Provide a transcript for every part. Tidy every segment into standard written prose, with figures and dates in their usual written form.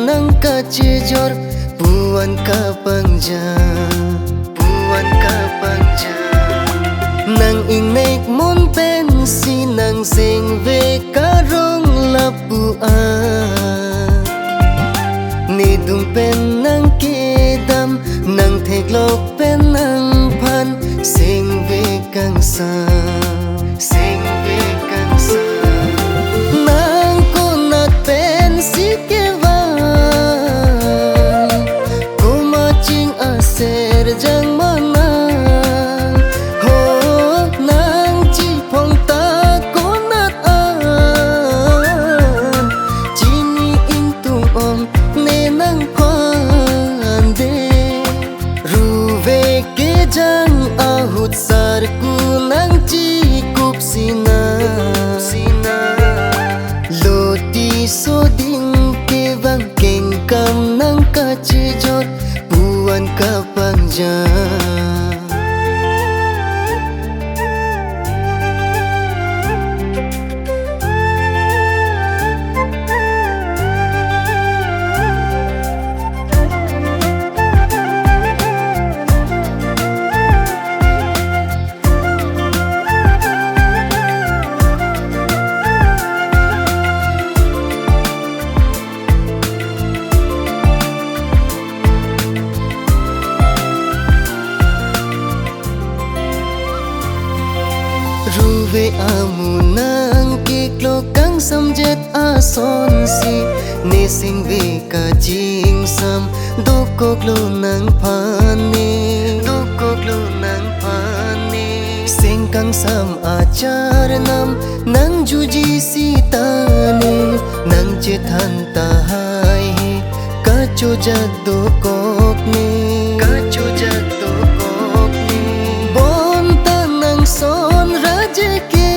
nang kachejor puan ka pangja nang ingnek mon pen si nang sing ve karong lapua ni dung pen nang kedam nang theklok pen nang phan sing ve kang sa nang kunat pen si kewan kuma ching aser jang mana ho nang chi phong ta kunat an chini in tung om ne nang kwan de ruve ke jang ahut sar ku nang chi kup sina loti so ding ke bang keng kam nang kachejor puan ka pangja ruve amunang kiklo kang samjet ason si ne sing ve ka jing sam dokok lo nang phane sing kang sam achar nam nang juji sitane nang chethan ta hai ka cho jat dokok ne bon ta nang son ke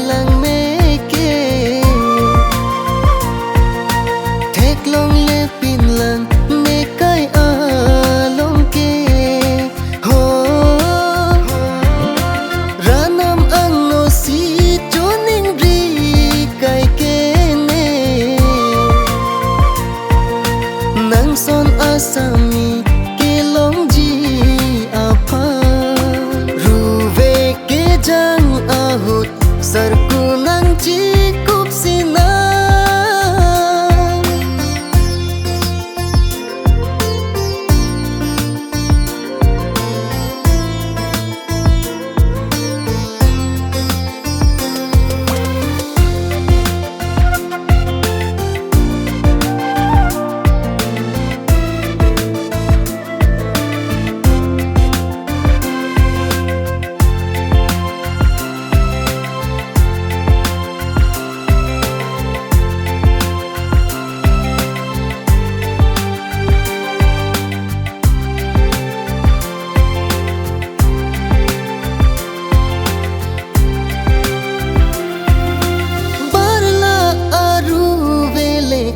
lang me ke thek long le pin lang me kai a long ke ho ranam ang no si choning ri kai ke ne nang son asami ke long ji apa ruve ke jang ahut sarku nang chikup sina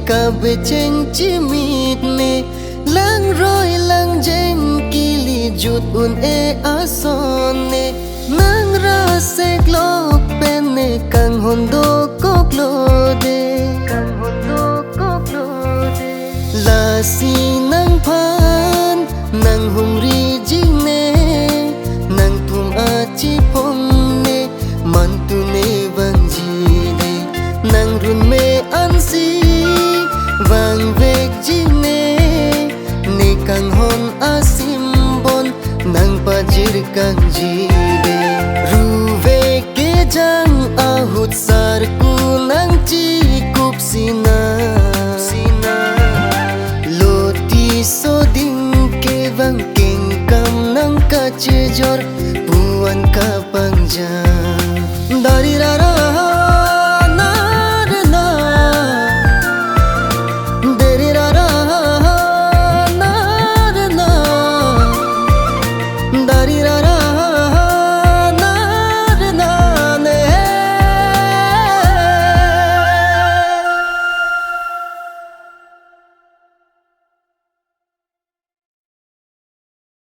kabe cheng chimit ne lang roi lang jeng kili jut un e ason ne nang ra se glok pen ne kang hondo koklo de la si nang phan nang hung ri jing ne nang thum a chi pom ne man tu ne bang ji ne nang run me an si vang vek jine ne kang hon asim bon nang pajir kang jibe ruve ke jang ahut sar ku nang chi kup sina loti so ding ke vang keng kam nang kachejor puan ka pangja